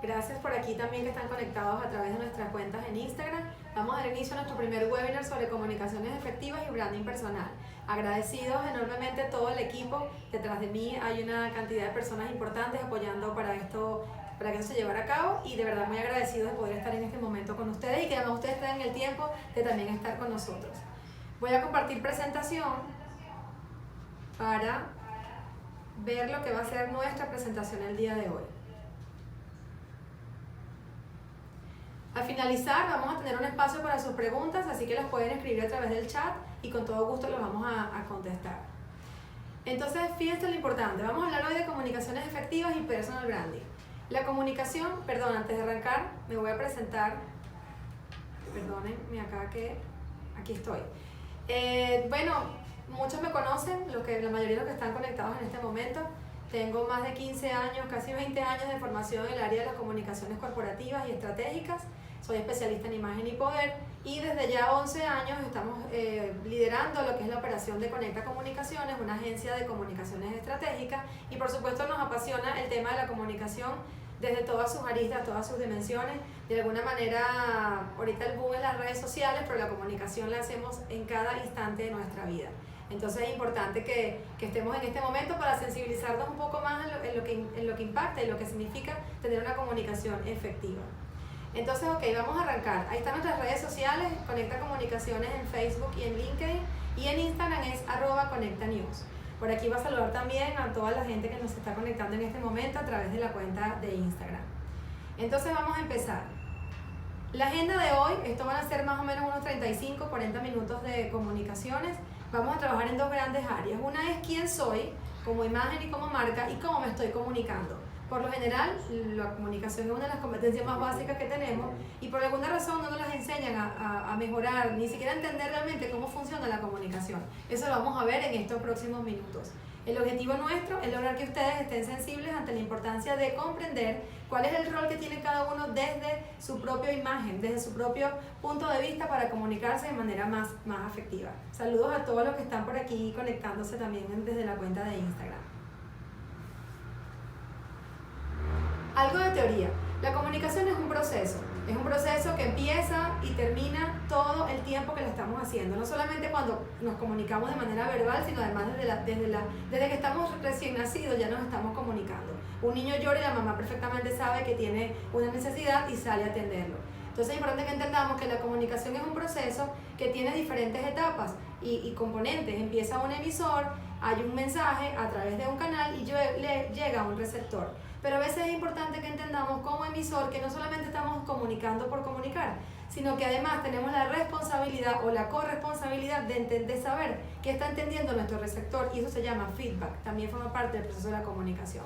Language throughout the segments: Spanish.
Gracias por aquí también que están conectados a través de nuestras cuentas en Instagram. Vamos a dar inicio a nuestro primer webinar sobre comunicaciones efectivas y branding personal. Agradecidos enormemente a todo el equipo. Detrás de mí hay una cantidad de personas importantes apoyando para que esto se llevara a cabo, y de verdad muy agradecidos de poder estar en este momento con ustedes y que además ustedes tengan el tiempo de también estar con nosotros. Voy a compartir presentación para ver lo que va a ser nuestra presentación el día de hoy. Al finalizar vamos a tener un espacio para sus preguntas, así que las pueden escribir a través del chat y con todo gusto los vamos a contestar. Entonces, fíjense lo importante, vamos a hablar hoy de comunicaciones efectivas y personal branding. La comunicación, perdón, antes de arrancar me voy a presentar, perdónenme acá que aquí estoy. Bueno, muchos me conocen, la mayoría de los que están conectados en este momento. Tengo más de 15 años, casi 20 años de formación en el área de las comunicaciones corporativas y estratégicas. Soy especialista en imagen y poder y desde ya 11 años estamos liderando lo que es la operación de Conecta Comunicaciones, una agencia de comunicaciones estratégicas, y por supuesto nos apasiona el tema de la comunicación desde todas sus aristas, todas sus dimensiones. De alguna manera, ahorita el boom en las redes sociales, pero la comunicación la hacemos en cada instante de nuestra vida. Entonces es importante que estemos en este momento para sensibilizarnos un poco más en lo que impacta y lo que significa tener una comunicación efectiva. Entonces, ok, vamos a arrancar. Ahí están nuestras redes sociales, Conecta Comunicaciones en Facebook y en LinkedIn, y en Instagram es @ConectaNews. Por aquí va a saludar también a toda la gente que nos está conectando en este momento a través de la cuenta de Instagram. Entonces vamos a empezar. La agenda de hoy, esto van a ser más o menos unos 35-40 minutos de comunicaciones. Vamos a trabajar en dos grandes áreas. Una es quién soy como imagen y como marca, y cómo me estoy comunicando. Por lo general, la comunicación es una de las competencias más básicas que tenemos, y por alguna razón no nos las enseñan a mejorar, ni siquiera a entender realmente cómo funciona la comunicación. Eso lo vamos a ver en estos próximos minutos. El objetivo nuestro es lograr que ustedes estén sensibles ante la importancia de comprender cuál es el rol que tiene cada uno desde su propia imagen, desde su propio punto de vista, para comunicarse de manera más afectiva. Saludos a todos los que están por aquí conectándose también desde la cuenta de Instagram. Algo de teoría. La comunicación es un proceso que empieza y termina todo el tiempo que lo estamos haciendo. No solamente cuando nos comunicamos de manera verbal, sino además desde que estamos recién nacidos ya nos estamos comunicando. Un niño llora y la mamá perfectamente sabe que tiene una necesidad y sale a atenderlo. Entonces es importante que entendamos que la comunicación es un proceso que tiene diferentes etapas y componentes. Empieza un emisor, hay un mensaje a través de un canal y llega a un receptor. Pero a veces es importante que entendamos como emisor que no solamente estamos comunicando por comunicar, sino que además tenemos la responsabilidad o la corresponsabilidad de saber qué está entendiendo nuestro receptor, y eso se llama feedback. También forma parte del proceso de la comunicación.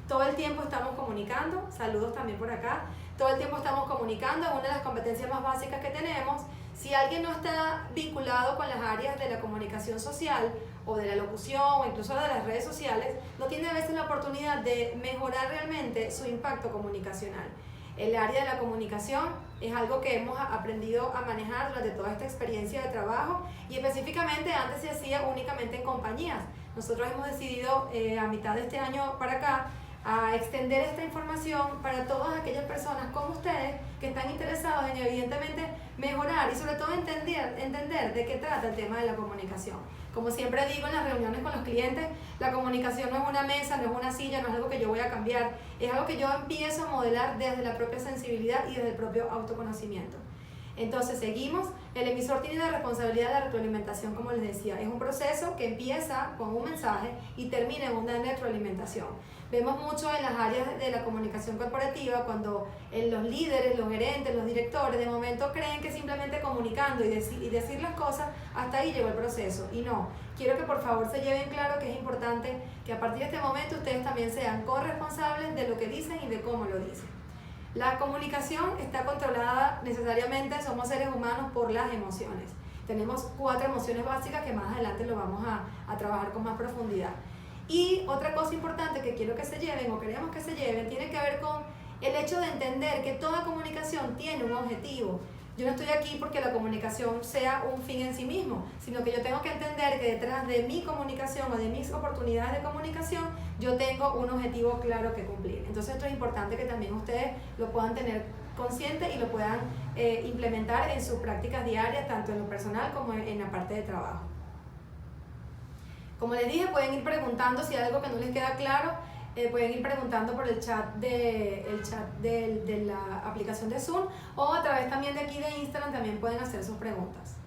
Todo el tiempo estamos comunicando, saludos también por acá, todo el tiempo estamos comunicando, es una de las competencias más básicas que tenemos. Si alguien no está vinculado con las áreas de la comunicación social o de la locución o incluso de las redes sociales, no tiene a veces la oportunidad de mejorar realmente su impacto comunicacional. El área de la comunicación es algo que hemos aprendido a manejar durante toda esta experiencia de trabajo, y específicamente antes se hacía únicamente en compañías. Nosotros hemos decidido a mitad de este año para acá a extender esta información para todas aquellas personas como ustedes que están interesados en evidentemente mejorar y sobre todo entender de qué trata el tema de la comunicación. Como siempre digo en las reuniones con los clientes, la comunicación no es una mesa, no es una silla, no es algo que yo voy a cambiar, es algo que yo empiezo a modelar desde la propia sensibilidad y desde el propio autoconocimiento. Entonces seguimos, el emisor tiene la responsabilidad de la retroalimentación, como les decía, es un proceso que empieza con un mensaje y termina en una retroalimentación. Vemos mucho en las áreas de la comunicación corporativa cuando los líderes, los gerentes, los directores de momento creen que simplemente comunicando y decir las cosas, hasta ahí llegó el proceso, y no. Quiero que por favor se lleven claro que es importante que a partir de este momento ustedes también sean corresponsables de lo que dicen y de cómo lo dicen. La comunicación está controlada necesariamente, somos seres humanos, por las emociones. Tenemos 4 emociones básicas que más adelante lo vamos a trabajar con más profundidad. Y otra cosa importante que quiero que se lleven o queremos que se lleven tiene que ver con el hecho de entender que toda comunicación tiene un objetivo. Yo no estoy aquí porque la comunicación sea un fin en sí mismo, sino que yo tengo que entender que detrás de mi comunicación o de mis oportunidades de comunicación, yo tengo un objetivo claro que cumplir. Entonces esto es importante que también ustedes lo puedan tener consciente y lo puedan implementar en sus prácticas diarias, tanto en lo personal como en la parte de trabajo. Como les dije, pueden ir preguntando si hay algo que no les queda claro, pueden ir preguntando por el chat de la aplicación de Zoom, o a través también de aquí de Instagram también pueden hacer sus preguntas.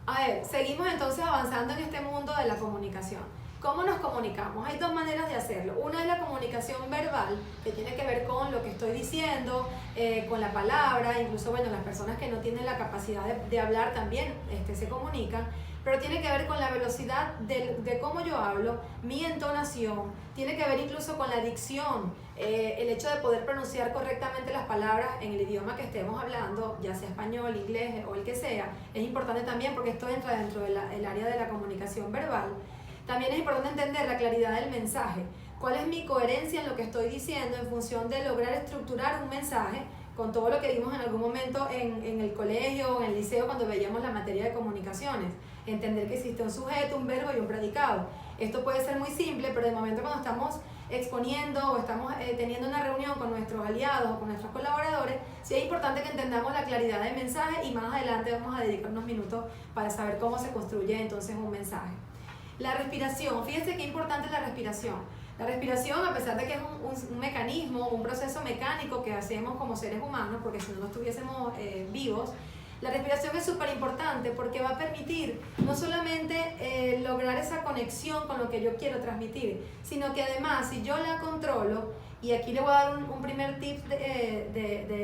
A ver, seguimos entonces avanzando en este mundo de la comunicación. ¿Cómo nos comunicamos? Hay dos maneras de hacerlo. Una es la comunicación verbal, que tiene que ver con lo que estoy diciendo, con la palabra, incluso bueno, las personas que no tienen la capacidad de hablar también se comunican, pero tiene que ver con la velocidad de cómo yo hablo, mi entonación, tiene que ver incluso con la dicción, el hecho de poder pronunciar correctamente las palabras en el idioma que estemos hablando, ya sea español, inglés o el que sea, es importante también porque esto entra dentro del área de la comunicación verbal. También es importante entender la claridad del mensaje, cuál es mi coherencia en lo que estoy diciendo en función de lograr estructurar un mensaje con todo lo que vimos en algún momento en el colegio o en el liceo cuando veíamos la materia de comunicaciones. Entender que existe un sujeto, un verbo y un predicado. Esto puede ser muy simple, pero de momento cuando estamos exponiendo o estamos teniendo una reunión con nuestros aliados o con nuestros colaboradores, sí es importante que entendamos la claridad del mensaje y más adelante vamos a dedicar unos minutos para saber cómo se construye entonces un mensaje. La respiración, fíjense qué importante es la respiración. La respiración, a pesar de que es un mecanismo, un proceso mecánico que hacemos como seres humanos, porque si no, no estuviésemos vivos, la respiración es súper importante porque va a permitir no solamente lograr esa conexión con lo que yo quiero transmitir, sino que además, si yo la controlo, y aquí les voy a dar un primer tip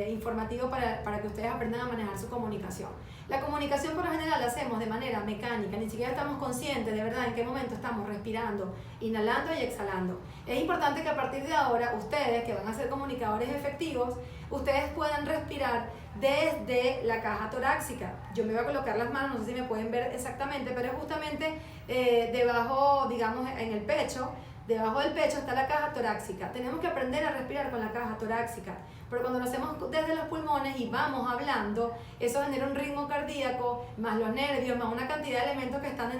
informativo para que ustedes aprendan a manejar su comunicación. La comunicación por lo general la hacemos de manera mecánica, ni siquiera estamos conscientes de verdad en qué momento estamos respirando, inhalando y exhalando. Es importante que a partir de ahora, ustedes que van a ser comunicadores efectivos, ustedes puedan respirar desde la caja torácica. Yo me voy a colocar las manos, no sé si me pueden ver exactamente, pero es justamente debajo, digamos, en el pecho. Debajo del pecho está la caja torácica. Tenemos que aprender a respirar con la caja torácica, pero cuando lo hacemos desde los pulmones y vamos hablando, eso genera un ritmo cardíaco, más los nervios, más una cantidad de elementos que están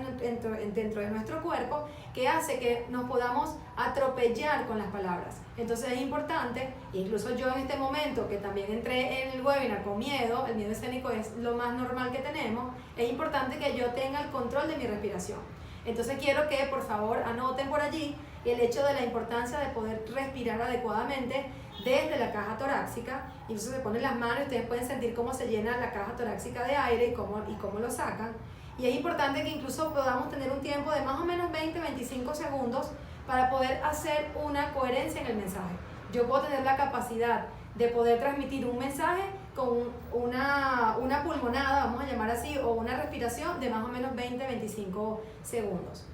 dentro de nuestro cuerpo, que hace que nos podamos atropellar con las palabras. Entonces es importante, incluso yo en este momento que también entré en el webinar con miedo, el miedo escénico es lo más normal que tenemos, es importante que yo tenga el control de mi respiración. Entonces quiero que por favor anoten por allí el hecho de la importancia de poder respirar adecuadamente desde la caja torácica. Incluso se ponen las manos y ustedes pueden sentir cómo se llena la caja torácica de aire y cómo lo sacan. Y es importante que incluso podamos tener un tiempo de más o menos 20-25 segundos para poder hacer una coherencia en el mensaje. Yo puedo tener la capacidad de poder transmitir un mensaje con una pulmonada, vamos a llamar así, o una respiración de más o menos 20-25 segundos.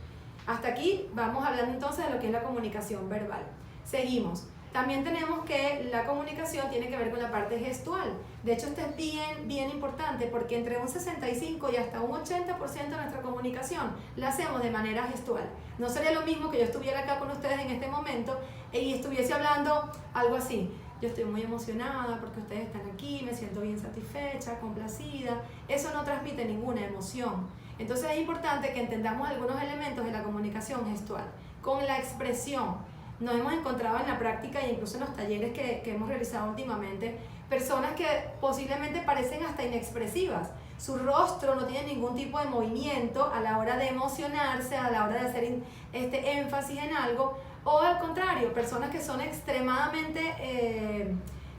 Hasta aquí vamos hablando entonces de lo que es la comunicación verbal. Seguimos. También tenemos que la comunicación tiene que ver con la parte gestual. De hecho, esto es bien importante porque entre un 65 y hasta un 80% de nuestra comunicación la hacemos de manera gestual. No sería lo mismo que yo estuviera acá con ustedes en este momento y estuviese hablando algo así. Yo estoy muy emocionada porque ustedes están aquí, me siento bien satisfecha, complacida. Eso no transmite ninguna emoción. Entonces es importante que entendamos algunos elementos de la comunicación gestual. Con la expresión, nos hemos encontrado en la práctica e incluso en los talleres que hemos realizado últimamente, personas que posiblemente parecen hasta inexpresivas. Su rostro no tiene ningún tipo de movimiento a la hora de emocionarse, a la hora de hacer énfasis en algo, o al contrario, personas que son extremadamente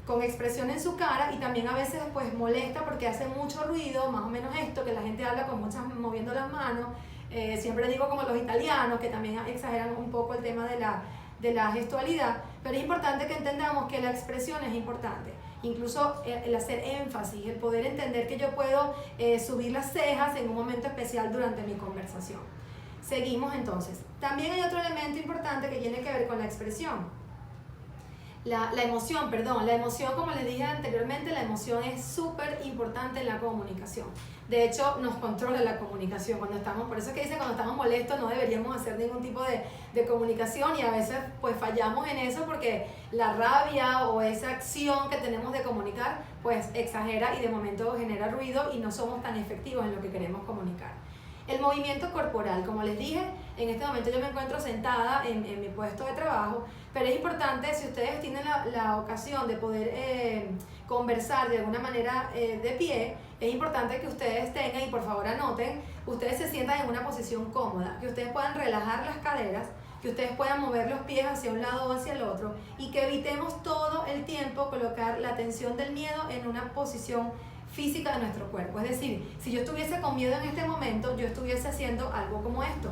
con expresión en su cara y también a veces pues molesta porque hace mucho ruido, más o menos esto, que la gente habla con muchas moviendo las manos. Siempre digo como los italianos, que también exageran un poco el tema de la gestualidad, pero es importante que entendamos que la expresión es importante. Incluso el hacer énfasis, el poder entender que yo puedo subir las cejas en un momento especial durante mi conversación. Seguimos entonces. También hay otro elemento importante que tiene que ver con la expresión. La emoción, perdón, la emoción, como les dije anteriormente, la emoción es súper importante en la comunicación. De hecho, nos controla la comunicación cuando estamos, por eso es que dice cuando estamos molestos no deberíamos hacer ningún tipo de comunicación, y a veces pues fallamos en eso porque la rabia o esa acción que tenemos de comunicar pues exagera y de momento genera ruido y no somos tan efectivos en lo que queremos comunicar. El movimiento corporal, como les dije, en este momento yo me encuentro sentada en mi puesto de trabajo, pero es importante, si ustedes tienen la ocasión de poder conversar de alguna manera de pie, es importante que ustedes tengan, y por favor anoten, ustedes se sientan en una posición cómoda, que ustedes puedan relajar las caderas, que ustedes puedan mover los pies hacia un lado o hacia el otro, y que evitemos todo el tiempo colocar la atención del miedo en una posición física de nuestro cuerpo. Es decir, si yo estuviese con miedo en este momento, yo estuviese haciendo algo como esto.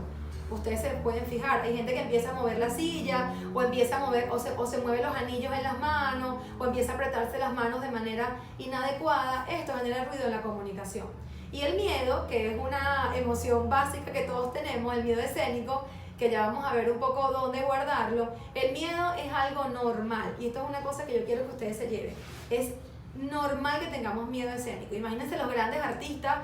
Ustedes se pueden fijar, hay gente que empieza a mover la silla, o empieza a mover, o se mueve los anillos en las manos, o empieza a apretarse las manos de manera inadecuada. Esto genera ruido en la comunicación. Y el miedo, que es una emoción básica que todos tenemos, el miedo escénico, que ya vamos a ver un poco dónde guardarlo. El miedo es algo normal, y esto es una cosa que yo quiero que ustedes se lleven. Es normal que tengamos miedo escénico. Imagínense, los grandes artistas,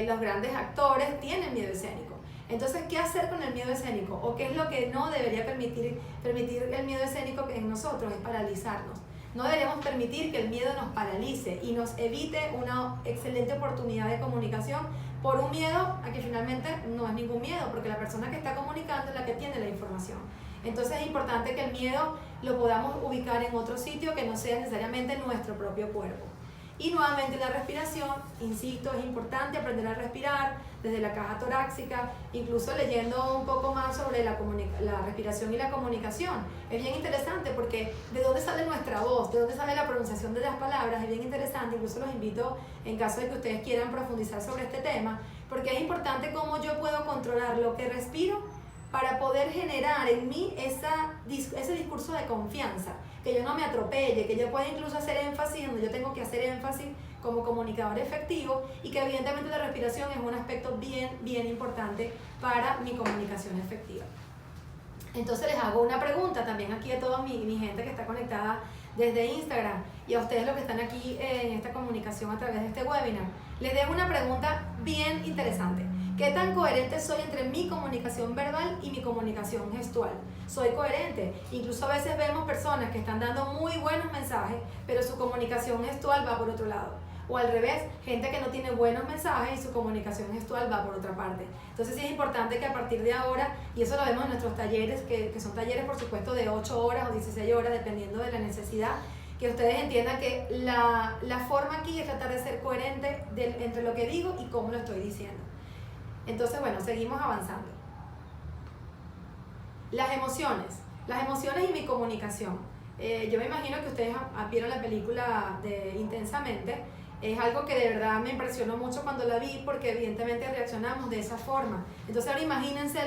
los grandes actores tienen miedo escénico. Entonces, ¿qué hacer con el miedo escénico? ¿O qué es lo que no debería permitir el miedo escénico en nosotros? Es paralizarnos. No deberíamos permitir que el miedo nos paralice y nos evite una excelente oportunidad de comunicación por un miedo a que finalmente no es ningún miedo, porque la persona que está comunicando es la que tiene la información. Entonces es importante que el miedo lo podamos ubicar en otro sitio que no sea necesariamente nuestro propio cuerpo. Y nuevamente la respiración, insisto, es importante aprender a respirar desde la caja torácica, incluso leyendo un poco más sobre la respiración y la comunicación. Es bien interesante porque de dónde sale nuestra voz, de dónde sale la pronunciación de las palabras, es bien interesante. Incluso los invito, en caso de que ustedes quieran profundizar sobre este tema, porque es importante cómo yo puedo controlar lo que respiro para poder generar en mí ese discurso de confianza, que yo no me atropelle, que yo pueda incluso hacer énfasis donde yo tengo que hacer énfasis como comunicador efectivo, y que evidentemente la respiración es un aspecto bien importante para mi comunicación efectiva. Entonces les hago una pregunta también aquí a toda mi gente que está conectada desde Instagram, y a ustedes los que están aquí en esta comunicación a través de este webinar. Les dejo una pregunta bien interesante. ¿Qué tan coherente soy entre mi comunicación verbal y mi comunicación gestual? ¿Soy coherente? Incluso a veces vemos personas que están dando muy buenos mensajes, pero su comunicación gestual va por otro lado. O al revés, gente que no tiene buenos mensajes y su comunicación gestual va por otra parte. Entonces sí es importante que a partir de ahora, y eso lo vemos en nuestros talleres, que son talleres por supuesto de 8 horas o 16 horas, dependiendo de la necesidad, que ustedes entiendan que la forma aquí es tratar de ser coherente entre lo que digo y cómo lo estoy diciendo. Entonces, bueno, seguimos avanzando. Las emociones y mi comunicación. Yo me imagino que ustedes vieron la película de Intensamente. Es algo que de verdad me impresionó mucho cuando la vi, porque evidentemente reaccionamos de esa forma. Entonces ahora imagínense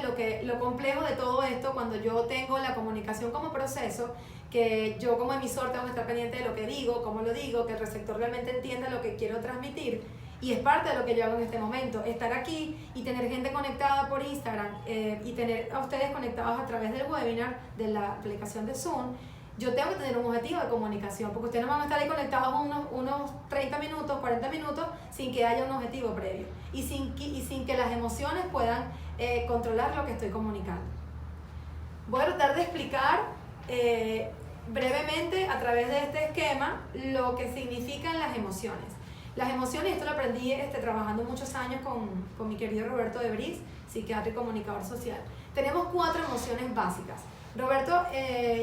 lo complejo de todo esto cuando yo tengo la comunicación como proceso, que yo como emisor tengo que estar pendiente de lo que digo, cómo lo digo, que el receptor realmente entienda lo que quiero transmitir. Y es parte de lo que yo hago en este momento, estar aquí y tener gente conectada por Instagram y tener a ustedes conectados a través del webinar, de la aplicación de Zoom. Yo tengo que tener un objetivo de comunicación, porque ustedes no van a estar ahí conectados unos 30 minutos, 40 minutos, sin que haya un objetivo previo y sin que las emociones puedan controlar lo que estoy comunicando. Voy a tratar de explicar brevemente a través de este esquema lo que significan las emociones. Las emociones, esto lo aprendí trabajando muchos años con mi querido Roberto de Bris, psiquiatra y comunicador social. Tenemos 4 emociones básicas. Roberto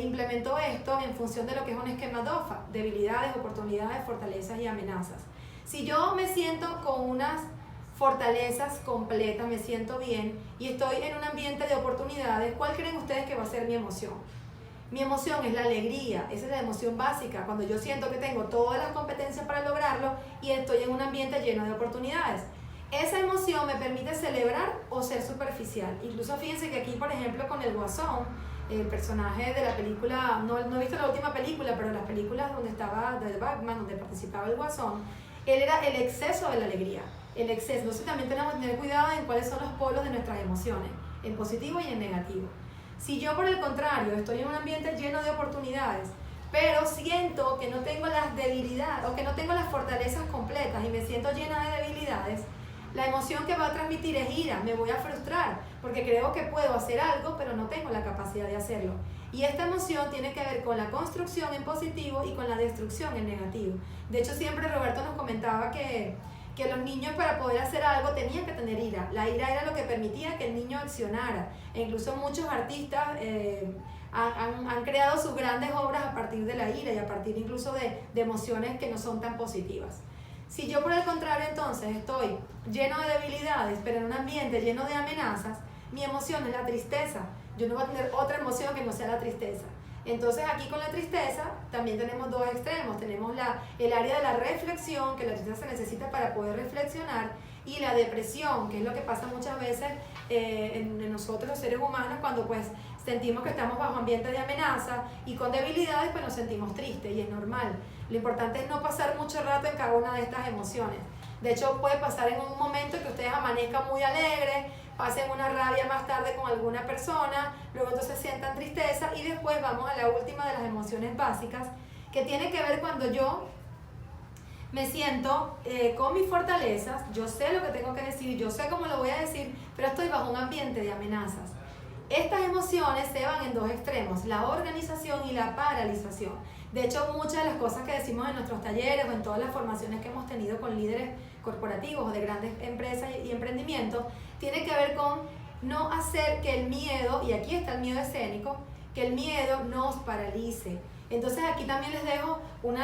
implementó esto en función de lo que es un esquema DOFA: debilidades, oportunidades, fortalezas y amenazas. Si yo me siento con unas fortalezas completas, me siento bien y estoy en un ambiente de oportunidades, ¿cuál creen ustedes que va a ser mi emoción? Mi emoción es la alegría, esa es la emoción básica, cuando yo siento que tengo todas las competencias para lograrlo y estoy en un ambiente lleno de oportunidades. Esa emoción me permite celebrar o ser superficial. Incluso fíjense que aquí, por ejemplo, con el Guasón, el personaje de la película, no he visto la última película, pero las películas donde estaba de Batman, donde participaba el Guasón, él era el exceso de la alegría, el exceso. Entonces también tenemos que tener cuidado en cuáles son los polos de nuestras emociones, en positivo y en negativo. Si yo, por el contrario, estoy en un ambiente lleno de oportunidades, pero siento que no tengo las debilidades o que no tengo las fortalezas completas y me siento llena de debilidades, la emoción que va a transmitir es ira, me voy a frustrar porque creo que puedo hacer algo, pero no tengo la capacidad de hacerlo. Y esta emoción tiene que ver con la construcción en positivo y con la destrucción en negativo. De hecho, siempre Roberto nos comentaba que los niños para poder hacer algo tenían que tener ira. La ira era lo que permitía que el niño accionara. E incluso muchos artistas han creado sus grandes obras a partir de la ira y a partir incluso de emociones que no son tan positivas. Si yo por el contrario entonces estoy lleno de debilidades, pero en un ambiente lleno de amenazas, mi emoción es la tristeza. Yo no voy a tener otra emoción que no sea la tristeza. Entonces aquí con la tristeza también tenemos dos extremos. Tenemos el área de la reflexión, que la tristeza se necesita para poder reflexionar, y la depresión, que es lo que pasa muchas veces en nosotros los seres humanos cuando pues sentimos que estamos bajo ambientes de amenaza y con debilidades pues nos sentimos tristes y es normal. Lo importante es no pasar mucho rato en cada una de estas emociones. De hecho puede pasar en un momento que ustedes amanezcan muy alegres, pasen una rabia más tarde con alguna persona, luego entonces sientan tristeza y después vamos a la última de las emociones básicas, que tiene que ver cuando yo me siento con mis fortalezas, yo sé lo que tengo que decir, yo sé cómo lo voy a decir, pero estoy bajo un ambiente de amenazas. Estas emociones se van en dos extremos, la organización y la paralización. De hecho, muchas de las cosas que decimos en nuestros talleres o en todas las formaciones que hemos tenido con líderes corporativos o de grandes empresas y emprendimientos, tiene que ver con no hacer que el miedo, y aquí está el miedo escénico, que el miedo nos paralice. Entonces aquí también les dejo un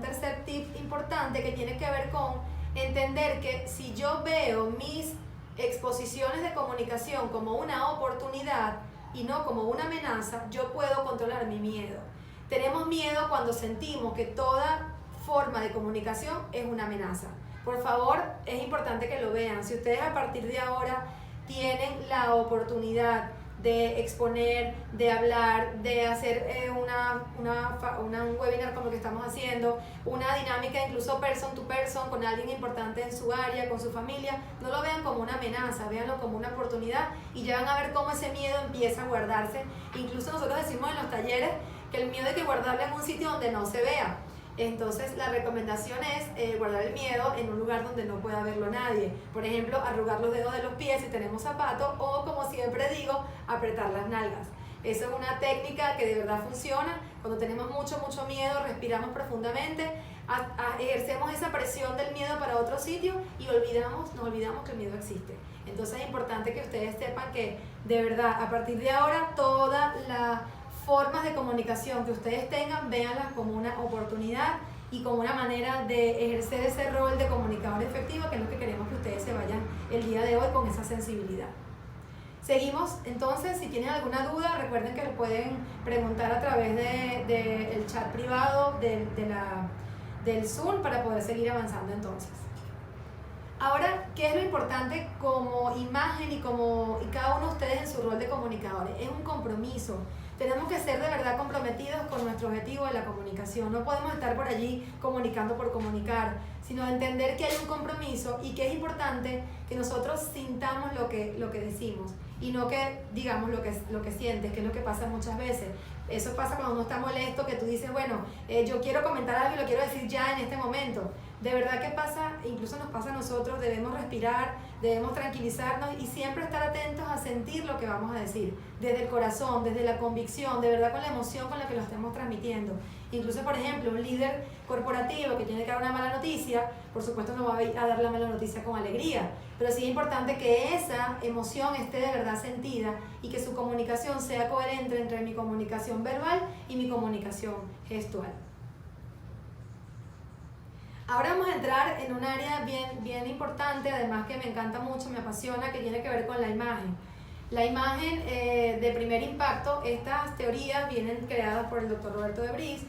tercer tip importante que tiene que ver con entender que si yo veo mis exposiciones de comunicación como una oportunidad y no como una amenaza, yo puedo controlar mi miedo. Tenemos miedo cuando sentimos que toda forma de comunicación es una amenaza. Por favor, es importante que lo vean. Si ustedes a partir de ahora tienen la oportunidad de exponer, de hablar, de hacer un webinar como lo que estamos haciendo, una dinámica incluso person to person con alguien importante en su área, con su familia, no lo vean como una amenaza, véanlo como una oportunidad y ya van a ver cómo ese miedo empieza a guardarse. Incluso nosotros decimos en los talleres que el miedo hay que guardarlo en un sitio donde no se vea. Entonces la recomendación es guardar el miedo en un lugar donde no pueda verlo nadie. Por ejemplo, arrugar los dedos de los pies si tenemos zapatos o, como siempre digo, apretar las nalgas. Esa es una técnica que de verdad funciona. Cuando tenemos mucho miedo, respiramos profundamente, ejercemos esa presión del miedo para otro sitio y nos olvidamos que el miedo existe. Entonces es importante que ustedes sepan que de verdad a partir de ahora toda la formas de comunicación que ustedes tengan, véanlas como una oportunidad y como una manera de ejercer ese rol de comunicador efectivo, que es lo que queremos que ustedes se vayan el día de hoy con esa sensibilidad. Seguimos entonces, si tienen alguna duda, recuerden que lo pueden preguntar a través del chat privado del Zoom para poder seguir avanzando entonces. Ahora, ¿qué es lo importante como imagen y cada uno de ustedes en su rol de comunicadores? Es un compromiso. Tenemos que ser de verdad comprometidos con nuestro objetivo de la comunicación. No podemos estar por allí comunicando por comunicar, sino entender que hay un compromiso y que es importante que nosotros sintamos lo que decimos y no que digamos lo que sientes, que es lo que pasa muchas veces. Eso pasa cuando uno está molesto, que tú dices, bueno, yo quiero comentar algo y lo quiero decir ya en este momento. De verdad que pasa, incluso nos pasa a nosotros, debemos respirar, debemos tranquilizarnos y siempre estar atentos a sentir lo que vamos a decir, desde el corazón, desde la convicción, de verdad con la emoción con la que lo estemos transmitiendo. Incluso, por ejemplo, un líder corporativo que tiene que dar una mala noticia, por supuesto no va a dar la mala noticia con alegría, pero sí es importante que esa emoción esté de verdad sentida y que su comunicación sea coherente entre mi comunicación verbal y mi comunicación gestual. Ahora vamos a entrar en un área bien importante, además que me encanta mucho, me apasiona, que tiene que ver con la imagen. La imagen de primer impacto, estas teorías vienen creadas por el doctor Roberto de Vries.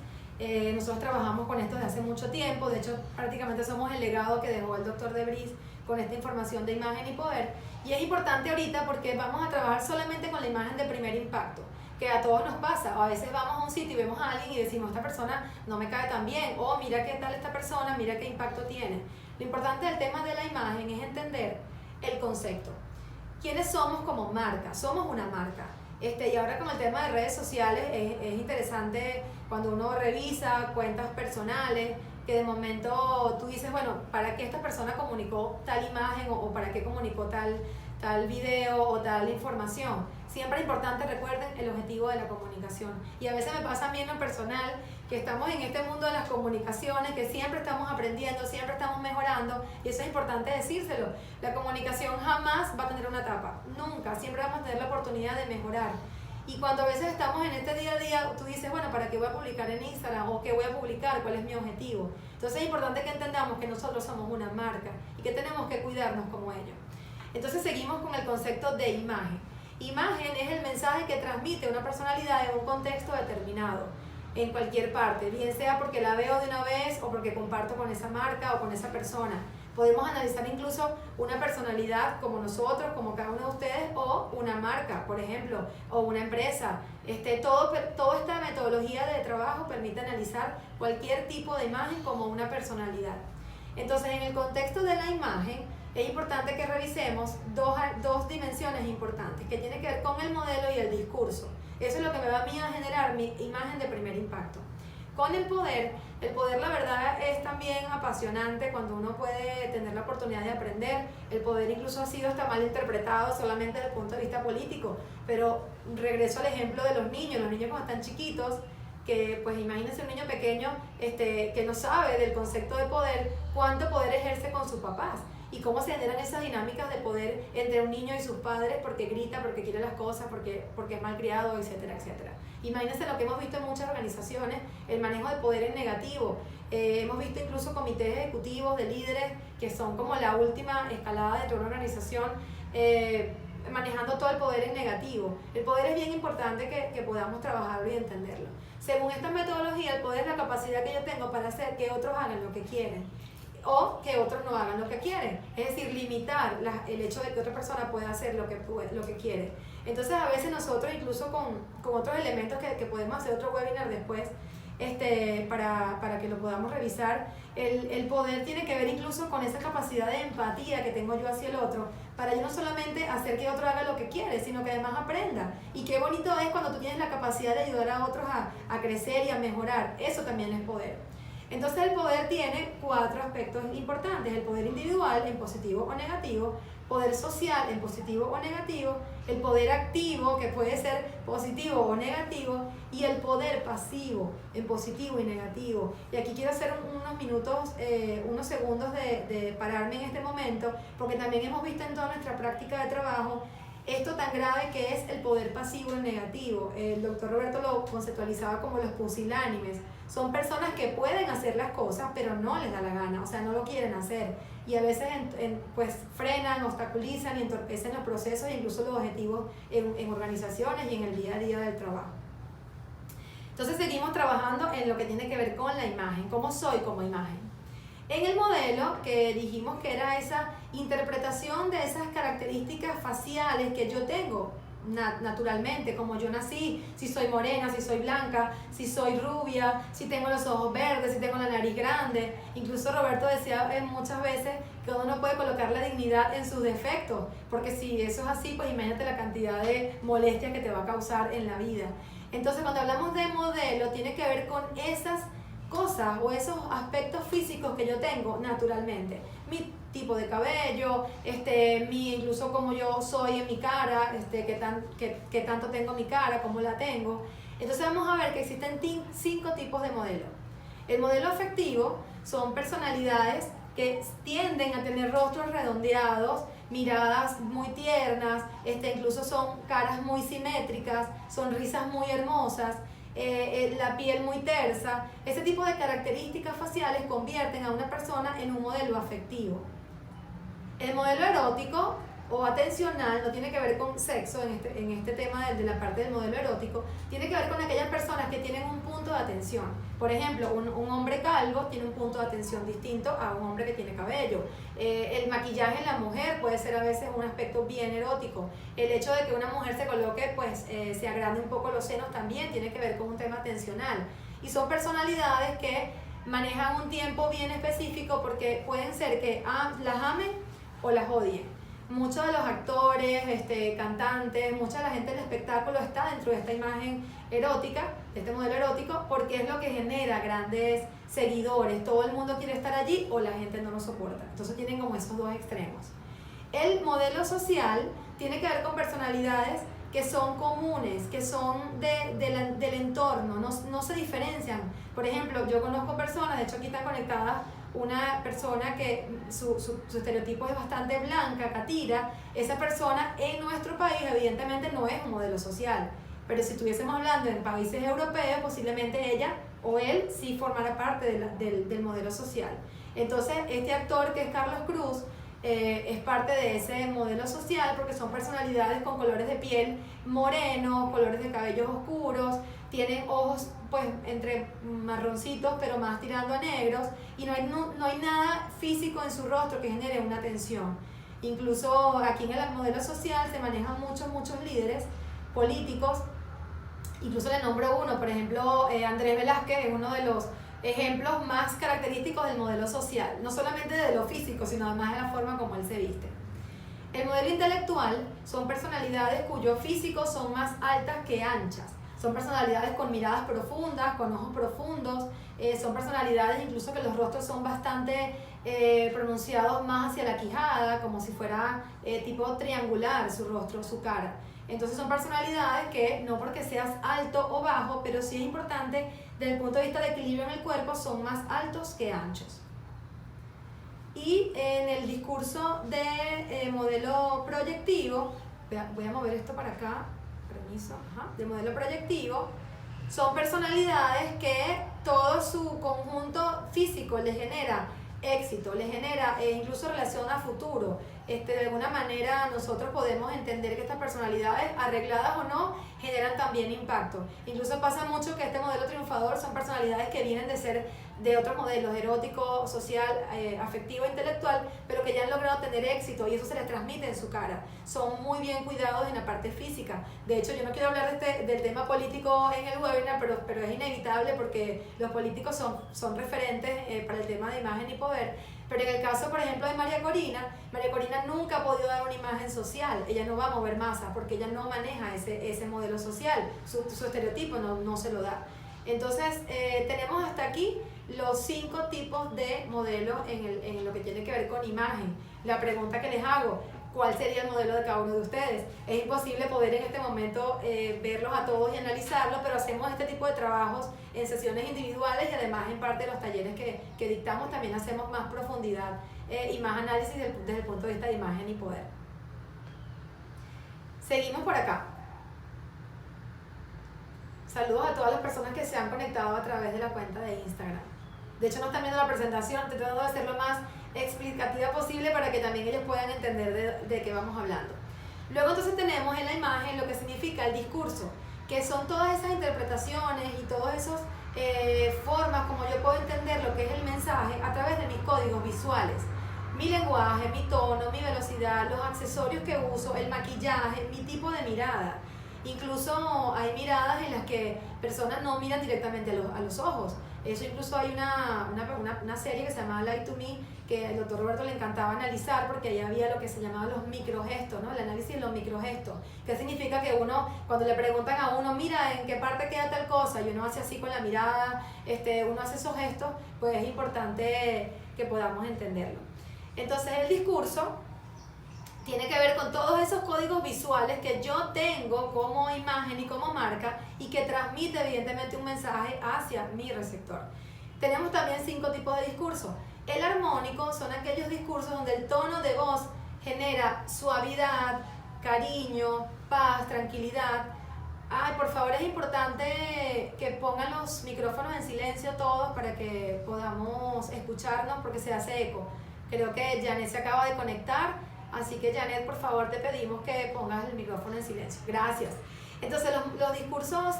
Nosotros trabajamos con esto desde hace mucho tiempo, de hecho prácticamente somos el legado que dejó el doctor de Vries con esta información de imagen y poder. Y es importante ahorita porque vamos a trabajar solamente con la imagen de primer impacto, que a todos nos pasa. O a veces vamos a un sitio y vemos a alguien y decimos, esta persona no me cae tan bien, o mira qué tal esta persona, mira qué impacto tiene. Lo importante del tema de la imagen es entender el concepto. ¿Quiénes somos como marca? Somos una marca. Y ahora con el tema de redes sociales es interesante cuando uno revisa cuentas personales, que de momento tú dices, bueno, ¿para qué esta persona comunicó tal imagen o para qué comunicó tal video o tal información? Siempre es importante, recuerden, el objetivo de la comunicación. Y a veces me pasa a mí en lo personal que estamos en este mundo de las comunicaciones, que siempre estamos aprendiendo, siempre estamos mejorando, y eso es importante decírselo. La comunicación jamás va a tener una etapa, nunca, siempre vamos a tener la oportunidad de mejorar. Y cuando a veces estamos en este día a día, tú dices, bueno, ¿para qué voy a publicar en Instagram? ¿O qué voy a publicar? ¿Cuál es mi objetivo? Entonces es importante que entendamos que nosotros somos una marca y que tenemos que cuidarnos como ellos. Entonces seguimos con el concepto de imagen. Imagen es el mensaje que transmite una personalidad en un contexto determinado, en cualquier parte, bien sea porque la veo de una vez o porque comparto con esa marca o con esa persona. Podemos analizar incluso una personalidad como nosotros, como cada uno de ustedes, o una marca, por ejemplo, o una empresa. Toda esta metodología de trabajo permite analizar cualquier tipo de imagen como una personalidad. Entonces, en el contexto de la imagen, es importante que revisemos dos dimensiones importantes, que tienen que ver con el modelo y el discurso. Eso es lo que me va a mí a generar mi imagen de primer impacto. Con el poder la verdad es también apasionante cuando uno puede tener la oportunidad de aprender. El poder incluso ha sido hasta mal interpretado solamente desde el punto de vista político, pero regreso al ejemplo de los niños cuando están chiquitos, que pues imagínense un niño pequeño que no sabe del concepto de poder, cuánto poder ejerce con sus papás y cómo se generan esas dinámicas de poder entre un niño y sus padres porque grita, porque quiere las cosas, porque es malcriado, etcétera, etcétera. Imagínense lo que hemos visto en muchas organizaciones, el manejo de poder en negativo. Hemos visto incluso comités ejecutivos de líderes que son como la última escalada dentro de una organización, manejando todo el poder en negativo. El poder es bien importante que podamos trabajarlo y entenderlo. Según esta metodología, el poder es la capacidad que yo tengo para hacer que otros hagan lo que quieren o que otros no hagan lo que quieren. Es decir, limitar el hecho de que otra persona pueda hacer lo que quiere. Entonces, a veces nosotros, incluso con otros elementos que podemos hacer otro webinar después, para que lo podamos revisar, el poder tiene que ver incluso con esa capacidad de empatía que tengo yo hacia el otro, para yo no solamente hacer que otro haga lo que quiere, sino que además aprenda. Y qué bonito es cuando tú tienes la capacidad de ayudar a otros a crecer y a mejorar. Eso también es poder. Entonces el poder tiene 4 aspectos importantes: el poder individual en positivo o negativo, poder social en positivo o negativo, el poder activo que puede ser positivo o negativo y el poder pasivo en positivo y negativo. Y aquí quiero hacer unos segundos de pararme en este momento, porque también hemos visto en toda nuestra práctica de trabajo esto tan grave que es el poder pasivo y negativo. El doctor Roberto lo conceptualizaba como los pusilánimes. Son personas que pueden hacer las cosas, pero no les da la gana, o sea, no lo quieren hacer. Y a veces pues frenan, obstaculizan y entorpecen los procesos e incluso los objetivos en organizaciones y en el día a día del trabajo. Entonces seguimos trabajando en lo que tiene que ver con la imagen, cómo soy como imagen. En el modelo, que dijimos que era esa interpretación de esas características faciales que yo tengo naturalmente, como yo nací, si soy morena, si soy blanca, si soy rubia, si tengo los ojos verdes, si tengo la nariz grande. Incluso Roberto decía muchas veces que uno no puede colocar la dignidad en sus defectos, porque si eso es así, pues imagínate la cantidad de molestias que te va a causar en la vida. Entonces, cuando hablamos de modelo, tiene que ver con esas cosas o esos aspectos físicos que yo tengo naturalmente. Mi tipo de cabello, incluso como yo soy en mi cara, qué tanto tengo mi cara, cómo la tengo. Entonces vamos a ver que existen 5 tipos de modelos. El modelo afectivo son personalidades que tienden a tener rostros redondeados, miradas muy tiernas, incluso son caras muy simétricas, sonrisas muy hermosas, la piel muy tersa. Ese tipo de características faciales convierten a una persona en un modelo afectivo. El modelo erótico o atencional no tiene que ver con sexo en este tema de la parte del modelo erótico, tiene que ver con aquellas personas que tienen un punto de atención. Por ejemplo, un hombre calvo tiene un punto de atención distinto a un hombre que tiene cabello. El maquillaje en la mujer puede ser a veces un aspecto bien erótico. El hecho de que una mujer se coloque, se agrande un poco los senos también tiene que ver con un tema atencional. Y son personalidades que manejan un tiempo bien específico porque pueden ser que las amen o las odien. muchos de los actores, cantantes, mucha de la gente del espectáculo está dentro de esta imagen erótica, de este modelo erótico, porque es lo que genera grandes seguidores. Todo el mundo quiere estar allí o la gente no lo soporta. Entonces tienen como esos dos extremos. El modelo social tiene que ver con personalidades que son comunes, que son del entorno, no se diferencian. Por ejemplo, yo conozco personas, de hecho aquí están conectadas una persona que su estereotipo es bastante blanca, catira. Esa persona en nuestro país evidentemente no es un modelo social, pero si estuviésemos hablando en países europeos, posiblemente ella o él sí formara parte del modelo social. Entonces este actor que es Carlos Cruz es parte de ese modelo social porque son personalidades con colores de piel morenos, colores de cabellos oscuros, tienen ojos pues entre marroncitos pero más tirando a negros y no hay nada físico en su rostro que genere una tensión. Incluso aquí en el modelo social se manejan muchos líderes políticos, incluso le nombro uno, por ejemplo Andrés Velázquez es uno de los ejemplos más característicos del modelo social, no solamente de lo físico, sino además de la forma como él se viste. El modelo intelectual son personalidades cuyos físicos son más altas que anchas, son personalidades con miradas profundas, con ojos profundos, son personalidades incluso que los rostros son bastante pronunciados más hacia la quijada, como si fuera tipo triangular su rostro, su cara. Entonces son personalidades que no porque seas alto o bajo, pero sí es importante desde el punto de vista de equilibrio en el cuerpo, son más altos que anchos. Y en el discurso de modelo proyectivo, voy a mover esto para acá, permiso, de modelo proyectivo, son personalidades que todo su conjunto físico les genera éxito, les genera incluso relación a futuro. De alguna manera nosotros podemos entender que estas personalidades, arregladas o no, generan también impacto. Incluso pasa mucho que este modelo triunfador son personalidades que vienen de ser de otros modelos, erótico, social, afectivo, intelectual, pero que ya han logrado tener éxito y eso se les transmite en su cara. Son muy bien cuidados en la parte física. De hecho, yo no quiero hablar del tema político en el webinar, pero es inevitable porque los políticos son referentes para el tema de imagen y poder. Pero en el caso, por ejemplo, de María Corina nunca ha podido dar una imagen social. Ella no va a mover masa porque ella no maneja ese modelo social. Su estereotipo no se lo da. Entonces, tenemos hasta aquí los 5 tipos de modelos en lo que tiene que ver con imagen. La pregunta que les hago, ¿cuál sería el modelo de cada uno de ustedes? Es imposible poder en este momento verlos a todos y analizarlos, pero hacemos este tipo de trabajos en sesiones individuales y además en parte de los talleres que dictamos también hacemos más profundidad y más análisis desde el punto de vista de imagen y poder. Seguimos por acá. Saludos a todas las personas que se han conectado a través de la cuenta de Instagram. De hecho, no están viendo la presentación, estoy tratando de hacer lo más explicativa posible para que también ellos puedan entender de qué vamos hablando. Luego entonces tenemos en la imagen lo que significa el discurso, que son todas esas interpretaciones y todas esas formas como yo puedo entender lo que es el mensaje a través de mis códigos visuales. Mi lenguaje, mi tono, mi velocidad, los accesorios que uso, el maquillaje, mi tipo de mirada. Incluso hay miradas en las que personas no miran directamente a los ojos. Eso incluso hay una serie que se llama Lie to Me, que al doctor Roberto le encantaba analizar porque ahí había lo que se llamaba los microgestos, ¿no? El análisis de los microgestos. ¿Qué significa? Que uno, cuando le preguntan a uno, mira, ¿en qué parte queda tal cosa? Y uno hace así con la mirada, uno hace esos gestos, pues es importante que podamos entenderlo. Entonces el discurso tiene que ver con todos esos códigos visuales que yo tengo como imagen y como marca y que transmite evidentemente un mensaje hacia mi receptor. Tenemos también 5 tipos de discursos. El armónico son aquellos discursos donde el tono de voz genera suavidad, cariño, paz, tranquilidad. Ay, por favor, es importante que pongan los micrófonos en silencio todos para que podamos escucharnos porque se hace eco. Creo que Janet se acaba de conectar. Así que Janet, por favor, te pedimos que pongas el micrófono en silencio. Gracias. Entonces, los discursos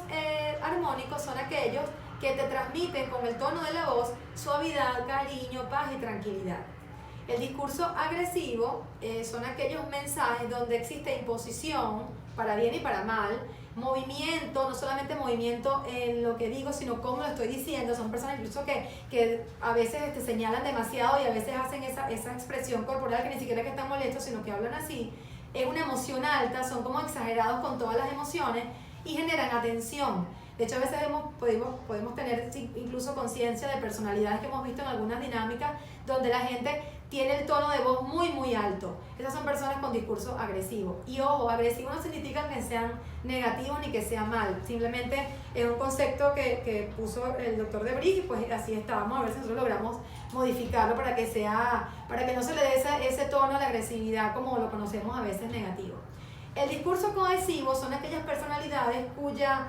armónicos son aquellos que te transmiten con el tono de la voz suavidad, cariño, paz y tranquilidad. El discurso agresivo son aquellos mensajes donde existe imposición, para bien y para mal, movimiento, no solamente movimiento en lo que digo, sino cómo lo estoy diciendo. Son personas incluso que a veces señalan demasiado y a veces hacen esa expresión corporal que ni siquiera es que están molestos, sino que hablan así. Es una emoción alta, son como exagerados con todas las emociones y generan atención. De hecho, a veces podemos tener incluso conciencia de personalidades que hemos visto en algunas dinámicas donde la gente tiene el tono de voz muy, muy alto. Esas son personas con discurso agresivo. Y ojo, agresivo no significa que sean negativos ni que sea mal. Simplemente es un concepto que puso el doctor Debris y pues así está. Vamos a ver si nosotros logramos modificarlo para que no se le dé ese tono a la agresividad como lo conocemos a veces negativo. El discurso cohesivo son aquellas personalidades cuya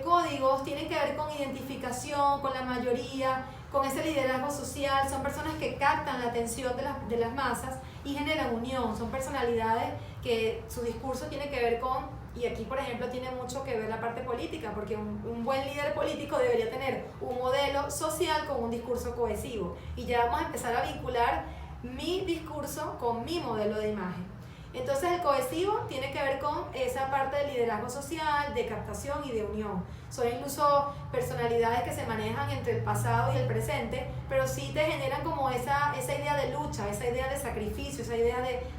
códigos tienen que ver con identificación, con la mayoría, con ese liderazgo social. Son personas que captan la atención de las masas y generan unión. Son personalidades que su discurso tiene que ver con, y aquí por ejemplo tiene mucho que ver la parte política, porque un buen líder político debería tener un modelo social con un discurso cohesivo. Y ya vamos a empezar a vincular mi discurso con mi modelo de imagen. Entonces el cohesivo tiene que ver con esa parte del liderazgo social, de captación y de unión. Son incluso personalidades que se manejan entre el pasado y el presente, pero sí te generan como esa idea de lucha, esa idea de sacrificio, esa idea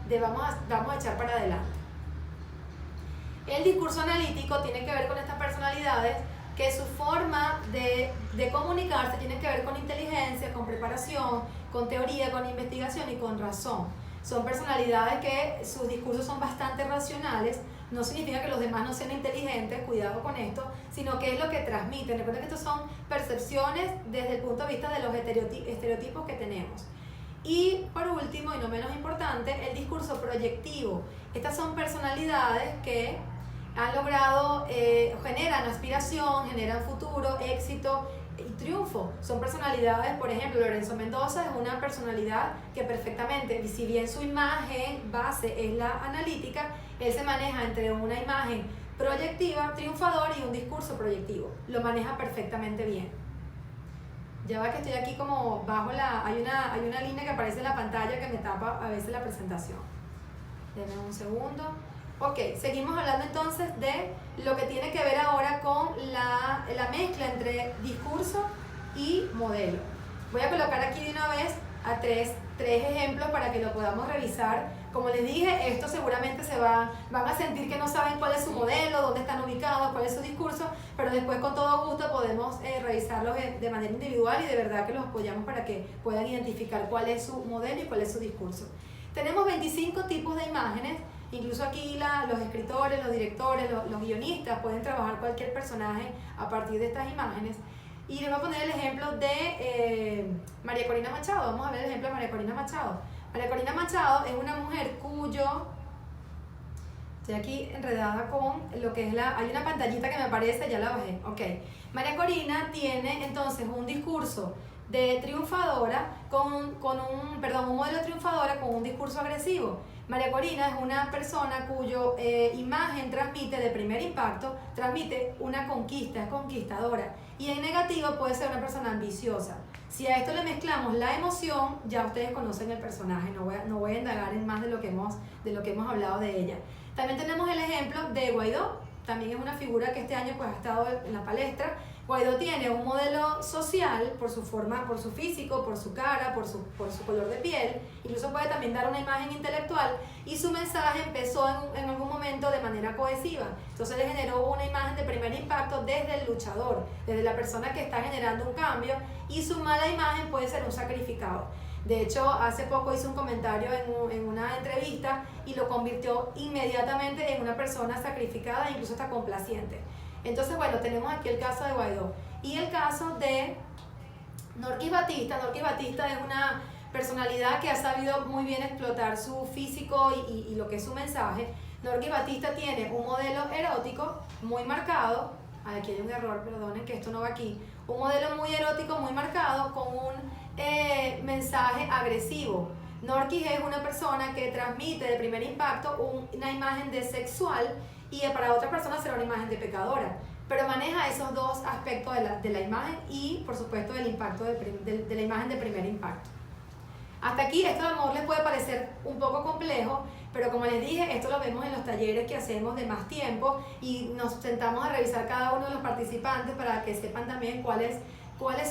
de vamos a echar para adelante. El discurso analítico tiene que ver con estas personalidades que su forma de comunicarse tiene que ver con inteligencia, con preparación, con teoría, con investigación y con razón. Son personalidades que sus discursos son bastante racionales. No significa que los demás no sean inteligentes, cuidado con esto, sino que es lo que transmiten. Recuerda que estos son percepciones desde el punto de vista de los estereotipos que tenemos. Y por último, y no menos importante, el discurso proyectivo. Estas son personalidades que han logrado, generan aspiración, generan futuro, éxito y triunfo. Son personalidades, por ejemplo, Lorenzo Mendoza es una personalidad que perfectamente, si bien su imagen base es la analítica, él se maneja entre una imagen proyectiva, triunfador y un discurso proyectivo. Lo maneja perfectamente bien. Ya va que estoy aquí como bajo hay una línea que aparece en la pantalla que me tapa a veces la presentación. Denme un segundo. Ok, seguimos hablando entonces de lo que tiene que ver ahora con la mezcla entre discurso y modelo. Voy a colocar aquí de una vez a tres ejemplos para que lo podamos revisar. Como les dije, esto seguramente van a sentir que no saben cuál es su modelo, dónde están ubicados, cuál es su discurso, pero después con todo gusto podemos revisarlos de manera individual y de verdad que los apoyamos para que puedan identificar cuál es su modelo y cuál es su discurso. Tenemos 25 tipos de imágenes. Incluso aquí los escritores, los directores, los guionistas pueden trabajar cualquier personaje a partir de estas imágenes. Y les voy a poner el ejemplo de María Corina Machado. Vamos a ver el ejemplo de María Corina Machado. María Corina Machado es una mujer estoy aquí enredada con lo que es hay una pantallita que me aparece, ya la bajé. Ok. María Corina tiene entonces un discurso de triunfadora un modelo de triunfadora con un discurso agresivo. María Corina es una persona cuyo imagen transmite de primer impacto, transmite una conquista, es conquistadora. Y en negativo puede ser una persona ambiciosa. Si a esto le mezclamos la emoción, ya ustedes conocen el personaje, no voy a indagar en más de lo que hemos hablado de ella. También tenemos el ejemplo de Guaidó, también es una figura que este año pues, ha estado en la palestra. Guaidó tiene un modelo social por su forma, por su físico, por su cara, por su color de piel, incluso puede también dar una imagen intelectual y su mensaje empezó en algún momento de manera cohesiva. Entonces le generó una imagen de primer impacto desde el luchador, desde la persona que está generando un cambio y su mala imagen puede ser un sacrificado. De hecho, hace poco hizo un comentario en una entrevista y lo convirtió inmediatamente en una persona sacrificada e incluso hasta complaciente. Entonces, bueno, tenemos aquí el caso de Guaidó. Y el caso de Norquis Batista. Norquis Batista es una personalidad que ha sabido muy bien explotar su físico y lo que es su mensaje. Norquis Batista tiene un modelo erótico muy marcado. Aquí hay un error, perdonen que esto no va aquí. Un modelo muy erótico, muy marcado, con un mensaje agresivo. Norquis es una persona que transmite de primer impacto una imagen de sexual y para otras personas será una imagen de pecadora, pero maneja esos dos aspectos de la imagen y por supuesto del impacto de la imagen de primer impacto. Hasta aquí esto a lo mejor les puede parecer un poco complejo, pero como les dije, esto lo vemos en los talleres que hacemos de más tiempo y nos sentamos a revisar cada uno de los participantes para que sepan también cuál es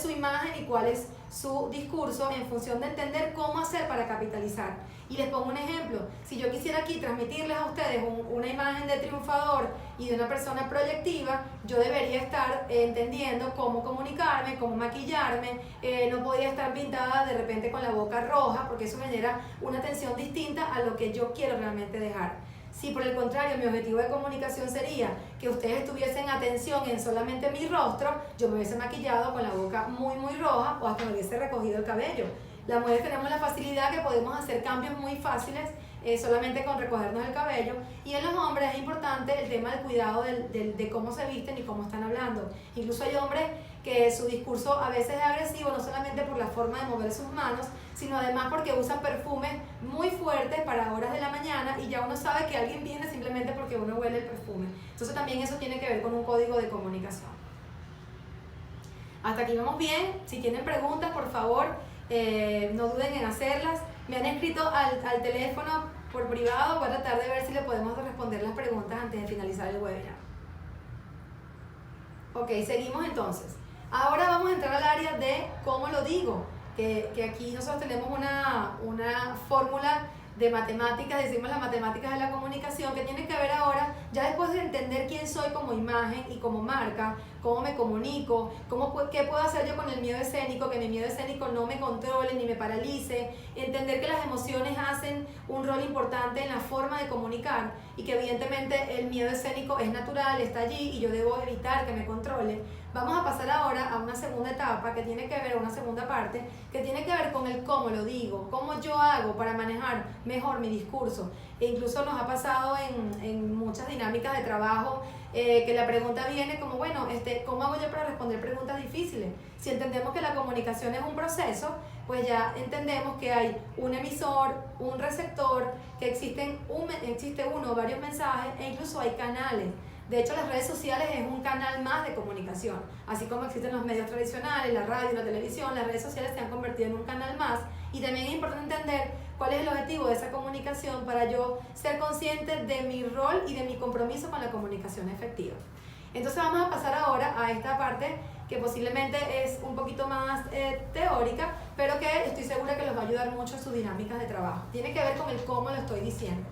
su imagen y cuál es su discurso en función de entender cómo hacer para capitalizar. Y les pongo un ejemplo, si yo quisiera aquí transmitirles a ustedes una imagen de triunfador y de una persona proyectiva, yo debería estar entendiendo cómo comunicarme, cómo maquillarme, no podía estar pintada de repente con la boca roja, porque eso genera una tensión distinta a lo que yo quiero realmente dejar. Si por el contrario mi objetivo de comunicación sería que ustedes tuviesen atención en solamente mi rostro, yo me hubiese maquillado con la boca muy roja o hasta me hubiese recogido el cabello. Las mujeres tenemos la facilidad que podemos hacer cambios muy fáciles solamente con recogernos el cabello, y en los hombres es importante el tema del cuidado de cómo se visten y cómo están hablando. Incluso hay hombres que su discurso a veces es agresivo, no solamente por la forma de mover sus manos, sino además porque usan perfumes muy fuertes para horas de la mañana y ya uno sabe que alguien viene simplemente porque uno huele el perfume. Entonces también eso tiene que ver con un código de comunicación. Hasta aquí vamos bien. Si tienen preguntas, por favor, no duden en hacerlas. Me han escrito al teléfono por privado, voy a tratar de ver si le podemos responder las preguntas antes de finalizar el webinar. Ok, seguimos entonces. Ahora vamos a entrar al área de cómo lo digo, que aquí nosotros tenemos una fórmula de matemáticas, decimos las matemáticas de la comunicación, que tiene que ver ahora, ya después de entender quién soy como imagen y como marca, cómo me comunico, qué puedo hacer yo con el miedo escénico, que mi miedo escénico no me controle ni me paralice, entender que las emociones hacen un rol importante en la forma de comunicar y que evidentemente el miedo escénico es natural, está allí y yo debo evitar que me controle. Vamos a pasar ahora a una segunda etapa que tiene que ver, una segunda parte, que tiene que ver con el cómo lo digo, cómo yo hago para manejar mejor mi discurso. E incluso nos ha pasado en muchas dinámicas de trabajo que la pregunta viene como, bueno, ¿cómo hago yo para responder preguntas difíciles? Si entendemos que la comunicación es un proceso, pues ya entendemos que hay un emisor, un receptor, que existe uno o varios mensajes e incluso hay canales. De hecho, las redes sociales es un canal más de comunicación. Así como existen los medios tradicionales, la radio, la televisión, las redes sociales se han convertido en un canal más. Y también es importante entender cuál es el objetivo de esa comunicación para yo ser consciente de mi rol y de mi compromiso con la comunicación efectiva. Entonces vamos a pasar ahora a esta parte que posiblemente es un poquito más teórica, pero que estoy segura que los va a ayudar mucho en sus dinámicas de trabajo. Tiene que ver con el cómo lo estoy diciendo.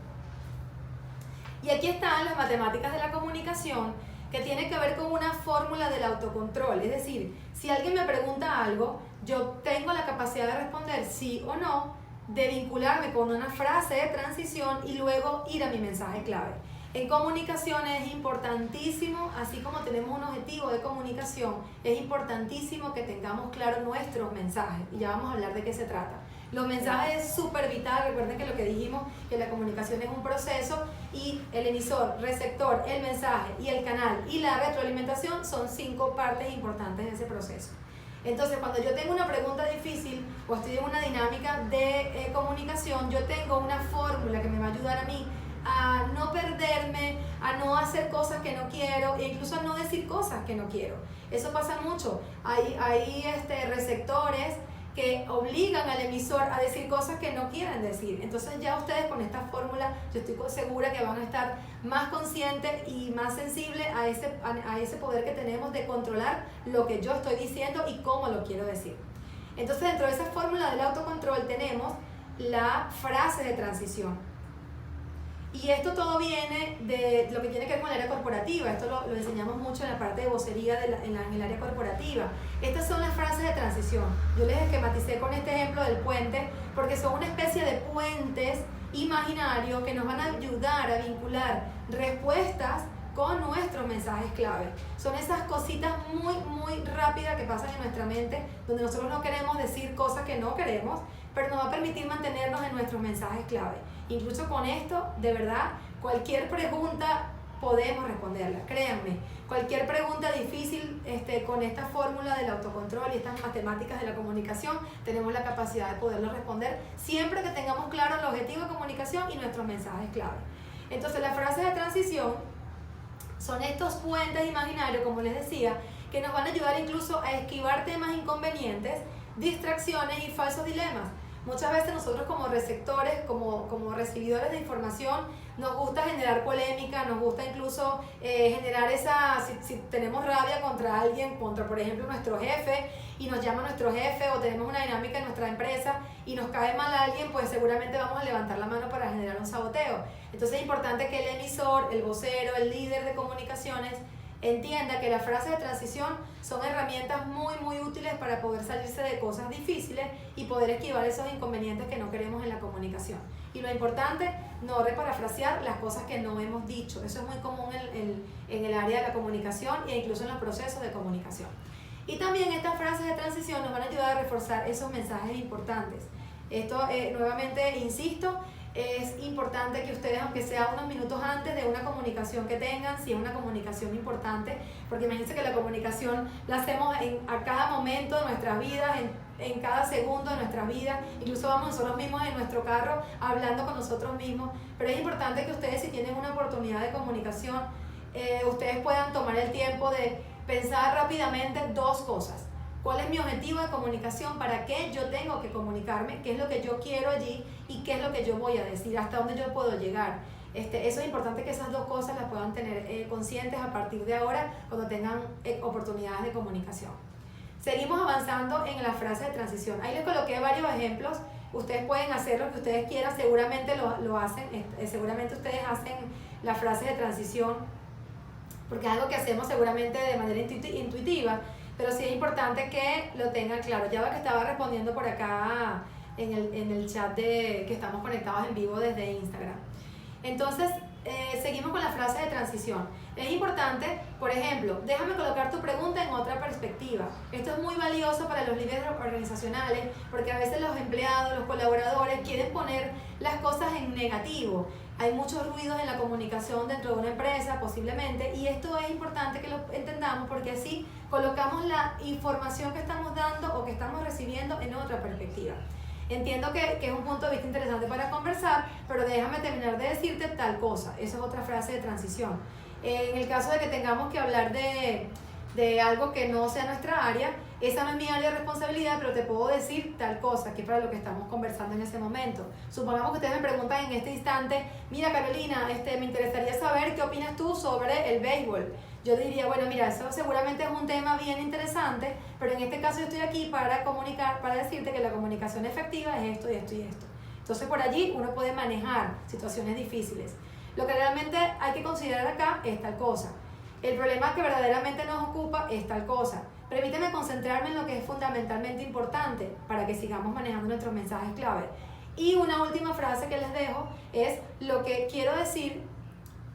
Y aquí están las matemáticas de la comunicación, que tiene que ver con una fórmula del autocontrol. Es decir, si alguien me pregunta algo, yo tengo la capacidad de responder sí o no, de vincularme con una frase de transición y luego ir a mi mensaje clave. En comunicación es importantísimo, así como tenemos un objetivo de comunicación, es importantísimo que tengamos claro nuestros mensajes. Y ya vamos a hablar de qué se trata. Los mensajes es súper vital. Recuerden que lo que dijimos, que la comunicación es un proceso y el emisor, receptor, el mensaje y el canal y la retroalimentación son 5 partes importantes de ese proceso. Entonces, cuando yo tengo una pregunta difícil o estoy en una dinámica de comunicación, yo tengo una fórmula que me va a ayudar a mí a no perderme, a no hacer cosas que no quiero e incluso a no decir cosas que no quiero. Eso pasa mucho. Hay receptores que obligan al emisor a decir cosas que no quieren decir. Entonces ya ustedes con esta fórmula, yo estoy segura que van a estar más conscientes y más sensibles a ese poder que tenemos de controlar lo que yo estoy diciendo y cómo lo quiero decir. Entonces dentro de esa fórmula del autocontrol tenemos la frase de transición. Y esto todo viene de lo que tiene que ver con el área corporativa. Esto lo enseñamos mucho en la parte de vocería en el área corporativa. Estas son las frases de transición. Yo les esquematicé con este ejemplo del puente porque son una especie de puentes imaginarios que nos van a ayudar a vincular respuestas con nuestros mensajes clave. Son esas cositas muy rápidas que pasan en nuestra mente, donde nosotros no queremos decir cosas que no queremos, pero nos va a permitir mantenernos en nuestros mensajes clave. Incluso con esto, de verdad, cualquier pregunta podemos responderla, créanme. Cualquier pregunta difícil con esta fórmula del autocontrol y estas matemáticas de la comunicación, tenemos la capacidad de poderlo responder siempre que tengamos claro el objetivo de comunicación y nuestros mensajes clave. Entonces, las frases de transición son estos puentes imaginarios, como les decía, que nos van a ayudar incluso a esquivar temas inconvenientes, distracciones y falsos dilemas. Muchas veces nosotros como receptores, como recibidores de información, nos gusta generar polémica, nos gusta incluso generar si tenemos rabia contra alguien, contra por ejemplo nuestro jefe, y nos llama nuestro jefe, o tenemos una dinámica en nuestra empresa y nos cae mal a alguien, pues seguramente vamos a levantar la mano para generar un saboteo. Entonces es importante que el emisor, el vocero, el líder de comunicaciones entienda que las frases de transición son herramientas muy útiles para poder salirse de cosas difíciles y poder esquivar esos inconvenientes que no queremos en la comunicación. Y lo importante, no reparafrasear las cosas que no hemos dicho. Eso es muy común en el área de la comunicación e incluso en los procesos de comunicación. Y también estas frases de transición nos van a ayudar a reforzar esos mensajes importantes. Esto, nuevamente, insisto, es importante que ustedes, aunque sea unos minutos antes de una comunicación que tengan, si es una comunicación importante, porque imagínense que la comunicación la hacemos a cada momento de nuestras vidas, en cada segundo de nuestras vidas, incluso vamos nosotros mismos en nuestro carro hablando con nosotros mismos, pero es importante que ustedes, si tienen una oportunidad de comunicación, ustedes puedan tomar el tiempo de pensar rápidamente dos cosas. ¿Cuál es mi objetivo de comunicación? ¿Para qué yo tengo que comunicarme? ¿Qué es lo que yo quiero allí? ¿Y qué es lo que yo voy a decir? ¿Hasta dónde yo puedo llegar? Eso es importante que esas dos cosas las puedan tener conscientes a partir de ahora cuando tengan oportunidades de comunicación. Seguimos avanzando en la frase de transición. Ahí les coloqué varios ejemplos. Ustedes pueden hacer lo que ustedes quieran, seguramente lo hacen, seguramente ustedes hacen las frases de transición porque es algo que hacemos seguramente de manera intuitiva, pero sí es importante que lo tengan claro. Ya va que estaba respondiendo por acá en el chat que estamos conectados en vivo desde Instagram. Entonces, seguimos con la frase de transición. Es importante, por ejemplo, déjame colocar tu pregunta en otra perspectiva. Esto es muy valioso para los líderes organizacionales porque a veces los empleados, los colaboradores quieren poner las cosas en negativo. Hay muchos ruidos en la comunicación dentro de una empresa, posiblemente, y esto es importante que lo entendamos porque así colocamos la información que estamos dando o que estamos recibiendo en otra perspectiva. Entiendo que es un punto de vista interesante para conversar, pero déjame terminar de decirte tal cosa. Esa es otra frase de transición. En el caso de que tengamos que hablar de algo que no sea nuestra área, esa no es mi área de responsabilidad, pero te puedo decir tal cosa, que es para lo que estamos conversando en ese momento. Supongamos que ustedes me preguntan en este instante, mira Carolina, me interesaría saber qué opinas tú sobre el béisbol. Yo diría, bueno, mira, eso seguramente es un tema bien interesante, pero en este caso yo estoy aquí para comunicar, para decirte que la comunicación efectiva es esto y esto y esto. Entonces por allí uno puede manejar situaciones difíciles. Lo que realmente hay que considerar acá es tal cosa. El problema que verdaderamente nos ocupa es tal cosa. Permíteme concentrarme en lo que es fundamentalmente importante para que sigamos manejando nuestros mensajes clave. Y una última frase que les dejo es lo que quiero decir,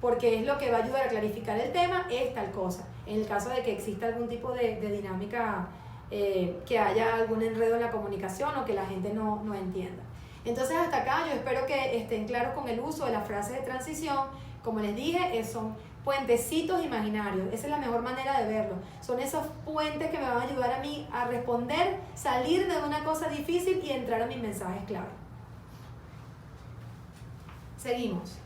porque es lo que va a ayudar a clarificar el tema, es tal cosa. En el caso de que exista algún tipo de dinámica, que haya algún enredo en la comunicación o que la gente no entienda. Entonces hasta acá yo espero que estén claros con el uso de la frase de transición. Como les dije, son puentecitos imaginarios. Esa es la mejor manera de verlo. Son esos puentes que me van a ayudar a mí a responder, salir de una cosa difícil y entrar a mis mensajes clave. Seguimos.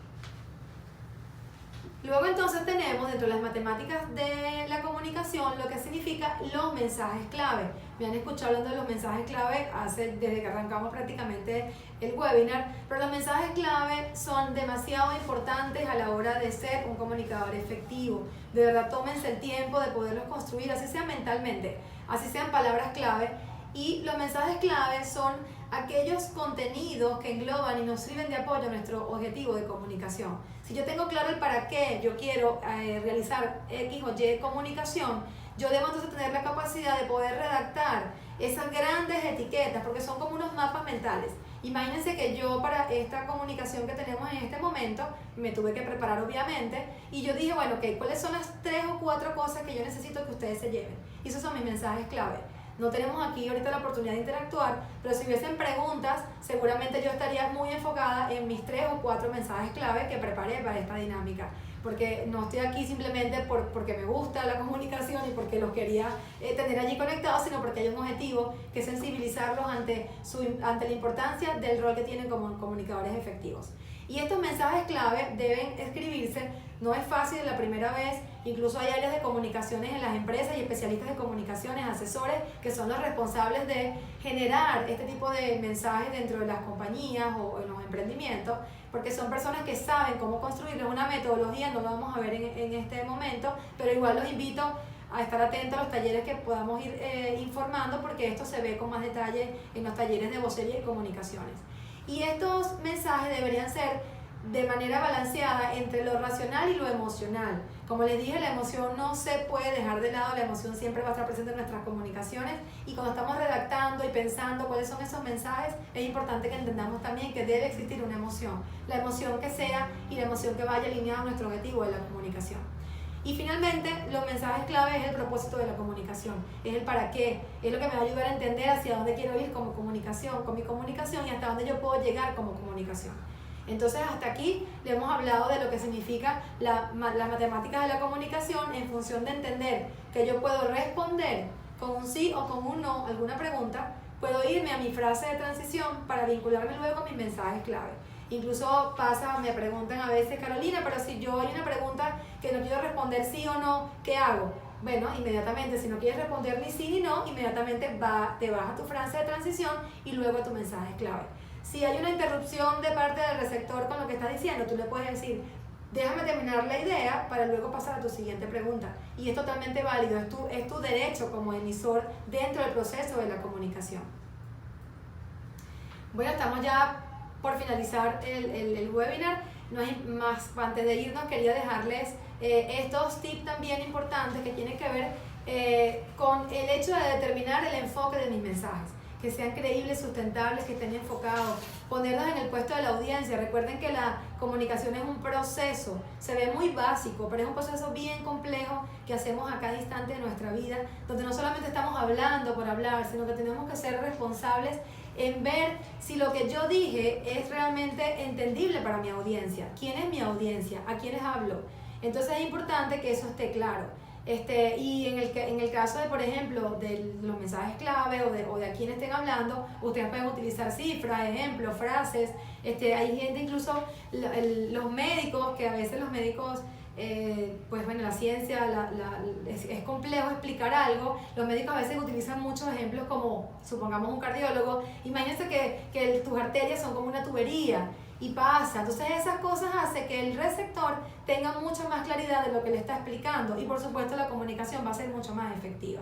Luego entonces tenemos dentro de las matemáticas de la comunicación lo que significa los mensajes clave. Me han escuchado hablando de los mensajes clave desde que arrancamos prácticamente el webinar, pero los mensajes clave son demasiado importantes a la hora de ser un comunicador efectivo. De verdad, tómense el tiempo de poderlos construir, así sean mentalmente, así sean palabras clave. Y los mensajes clave son aquellos contenidos que engloban y nos sirven de apoyo a nuestro objetivo de comunicación. Si yo tengo claro el para qué yo quiero realizar X o Y comunicación, yo debo entonces tener la capacidad de poder redactar esas grandes etiquetas, porque son como unos mapas mentales. Imagínense que yo para esta comunicación que tenemos en este momento, me tuve que preparar obviamente, y yo dije, bueno, ok, ¿cuáles son las 3 o 4 cosas que yo necesito que ustedes se lleven? Y esos son mis mensajes clave. No tenemos aquí ahorita la oportunidad de interactuar, pero si hubiesen preguntas, seguramente yo estaría muy enfocada en mis 3 o 4 mensajes clave que preparé para esta dinámica. Porque no estoy aquí simplemente porque me gusta la comunicación y porque los quería tener allí conectados, sino porque hay un objetivo que es sensibilizarlos ante la importancia del rol que tienen como comunicadores efectivos. Y estos mensajes clave deben escribirse, no es fácil la primera vez, Incluso hay áreas de comunicaciones en las empresas y especialistas de comunicaciones, asesores, que son los responsables de generar este tipo de mensajes dentro de las compañías o en los emprendimientos, porque son personas que saben cómo construirlo. Una metodología, no lo vamos a ver en este momento, pero igual los invito a estar atentos a los talleres que podamos ir informando, porque esto se ve con más detalle en los talleres de vocería y comunicaciones. Y estos mensajes deberían ser de manera balanceada entre lo racional y lo emocional. Como les dije, la emoción no se puede dejar de lado, la emoción siempre va a estar presente en nuestras comunicaciones, y cuando estamos redactando y pensando cuáles son esos mensajes, es importante que entendamos también que debe existir una emoción, la emoción que sea y la emoción que vaya alineada a nuestro objetivo de la comunicación. Y finalmente, los mensajes clave es el propósito de la comunicación, es el para qué, es lo que me va a ayudar a entender hacia dónde quiero ir como comunicación, con mi comunicación, y hasta dónde yo puedo llegar como comunicación. Entonces, hasta aquí le hemos hablado de lo que significa las matemáticas de la comunicación, en función de entender que yo puedo responder con un sí o con un no alguna pregunta, puedo irme a mi frase de transición para vincularme luego con mis mensajes clave. Incluso me preguntan a veces, Carolina, pero si yo hay una pregunta que no quiero responder sí o no, ¿qué hago? Bueno, inmediatamente, si no quieres responder ni sí ni no, inmediatamente te vas a tu frase de transición y luego a tu mensaje clave. Si hay una interrupción de parte del receptor con lo que estás diciendo, tú le puedes decir, déjame terminar la idea para luego pasar a tu siguiente pregunta. Y es totalmente válido, es tu derecho como emisor dentro del proceso de la comunicación. Bueno, estamos ya por finalizar el webinar. No hay más, antes de irnos quería dejarles estos tips también importantes que tienen que ver con el hecho de determinar el enfoque de mis mensajes, que sean creíbles, sustentables, que estén enfocados, ponernos en el puesto de la audiencia. Recuerden que la comunicación es un proceso, se ve muy básico, pero es un proceso bien complejo que hacemos a cada instante de nuestra vida, donde no solamente estamos hablando por hablar, sino que tenemos que ser responsables en ver si lo que yo dije es realmente entendible para mi audiencia. ¿Quién es mi audiencia? ¿A quiénes hablo? Entonces es importante que eso esté claro. Y en el caso de, por ejemplo, de los mensajes clave o de a quién estén hablando, ustedes pueden utilizar cifras, ejemplos, frases. Hay gente, incluso los médicos, que a veces los médicos, pues bueno, la ciencia es complejo explicar algo. Los médicos a veces utilizan muchos ejemplos, como supongamos un cardiólogo. Imagínense que tus arterias son como una tubería y pasa. Entonces esas cosas hacen que el receptor tenga mucha más claridad de lo que le está explicando, y por supuesto la comunicación va a ser mucho más efectiva.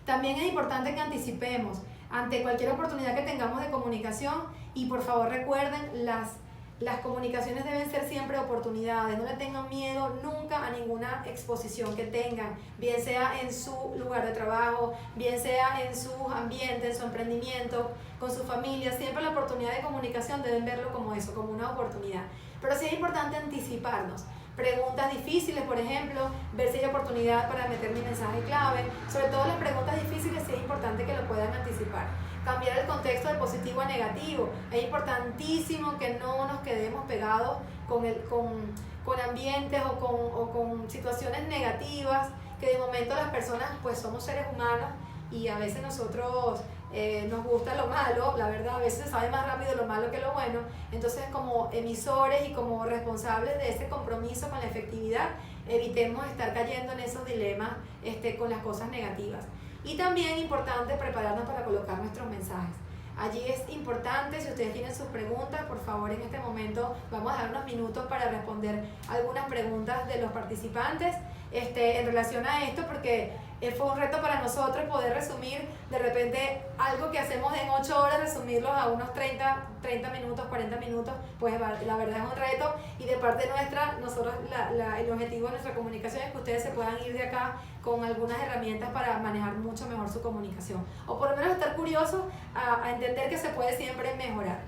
También es importante que anticipemos ante cualquier oportunidad que tengamos de comunicación, y por favor recuerden, las comunicaciones deben ser siempre oportunidades. No le tengan miedo nunca a ninguna exposición que tengan, bien sea en su lugar de trabajo, bien sea en su ambiente, en su emprendimiento, con su familia. Siempre la oportunidad de comunicación deben verlo como eso, como una oportunidad. Pero sí es importante anticiparnos. Preguntas difíciles, por ejemplo, ver si hay oportunidad para meter mi mensaje clave. Sobre todo las preguntas difíciles sí es importante que lo puedan anticipar. Cambiar el contexto de positivo a negativo. Es importantísimo que no nos quedemos pegados con ambientes o con situaciones negativas, que de momento las personas, pues somos seres humanos, y a veces nosotros nos gusta lo malo. La verdad, a veces se sabe más rápido lo malo que lo bueno. Entonces, como emisores y como responsables de ese compromiso con la efectividad, evitemos estar cayendo en esos dilemas con las cosas negativas. Y también es importante prepararnos para colocar nuestros mensajes. Allí es importante, si ustedes tienen sus preguntas, por favor, en este momento vamos a dar unos minutos para responder algunas preguntas de los participantes en relación a esto, porque fue un reto para nosotros poder resumir de repente algo que hacemos en 8 horas, resumirlos a unos 30 minutos, 40 minutos. Pues la verdad es un reto, y de parte nuestra, nosotros el objetivo de nuestra comunicación es que ustedes se puedan ir de acá con algunas herramientas para manejar mucho mejor su comunicación, o por lo menos estar curiosos a entender que se puede siempre mejorar.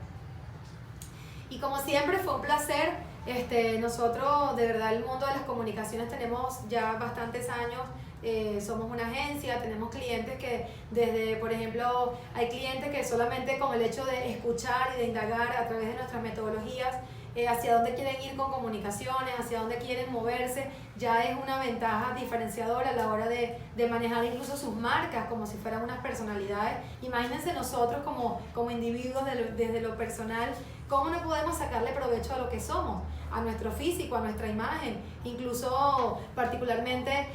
Y como siempre, fue un placer. Nosotros, de verdad, el mundo de las comunicaciones tenemos ya bastantes años. Somos una agencia, tenemos clientes que desde, por ejemplo, hay clientes que solamente con el hecho de escuchar y de indagar a través de nuestras metodologías hacia dónde quieren ir con comunicaciones, hacia dónde quieren moverse, ya es una ventaja diferenciadora a la hora de manejar incluso sus marcas como si fueran unas personalidades. Imagínense nosotros como individuos desde lo personal, cómo no podemos sacarle provecho a lo que somos, a nuestro físico, a nuestra imagen, incluso particularmente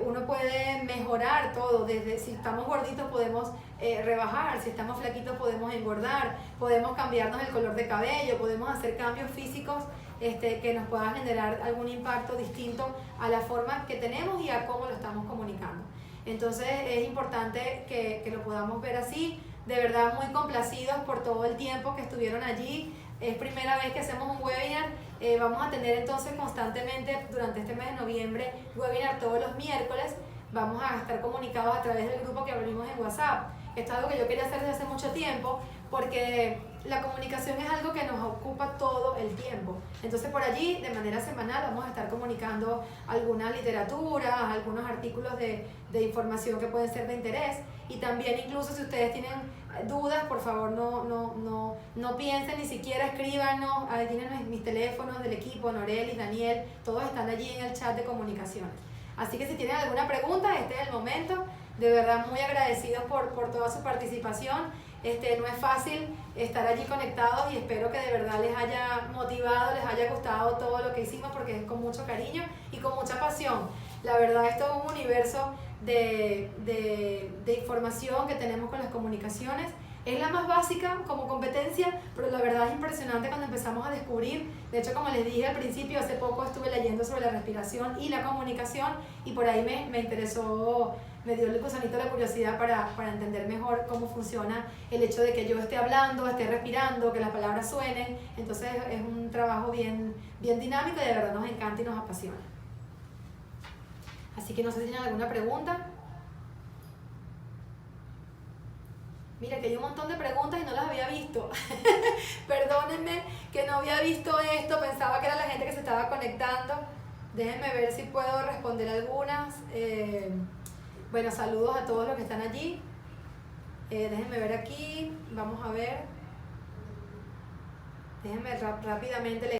uno puede mejorar todo, desde si estamos gorditos podemos rebajar, si estamos flaquitos podemos engordar, podemos cambiarnos el color de cabello, podemos hacer cambios físicos que nos puedan generar algún impacto distinto a la forma que tenemos y a cómo lo estamos comunicando. Entonces es importante que lo podamos ver así. De verdad muy complacidos por todo el tiempo que estuvieron allí. Es primera vez que hacemos un webinar. Vamos a tener entonces constantemente durante este mes de noviembre webinar todos los miércoles. Vamos a estar comunicados a través del grupo que abrimos en WhatsApp. Esto es algo que yo quería hacer desde hace mucho tiempo porque la comunicación es algo que nos ocupa todo el tiempo. Entonces por allí de manera semanal vamos a estar comunicando algunas literaturas, algunos artículos de información que pueden ser de interés, y también incluso si ustedes tienen dudas, por favor no piensen, ni siquiera escríbanos. Ahí tienen mis teléfonos del equipo, Norelis, Daniel, todos están allí en el chat de comunicaciones. Así que si tienen alguna pregunta, este es el momento. De verdad muy agradecidos por toda su participación. No es fácil estar allí conectados y espero que de verdad les haya motivado, les haya gustado todo lo que hicimos, porque es con mucho cariño y con mucha pasión. La verdad, esto es un universo de información que tenemos con las comunicaciones. Es la más básica como competencia, pero la verdad es impresionante cuando empezamos a descubrir. De hecho, como les dije al principio, hace poco estuve leyendo sobre la respiración y la comunicación, y por ahí me interesó, me dio el gusanito la curiosidad para entender mejor cómo funciona el hecho de que yo esté hablando, esté respirando, que las palabras suenen. Entonces es un trabajo bien dinámico y de verdad nos encanta y nos apasiona. Así que no sé si tienen alguna pregunta. Mira que hay un montón de preguntas y no las había visto. Perdónenme que no había visto esto, pensaba que era la gente que se estaba conectando. Déjenme ver si puedo responder algunas. Bueno, saludos a todos los que están allí. Déjenme ver aquí, vamos a ver. Déjenme rápidamente leer.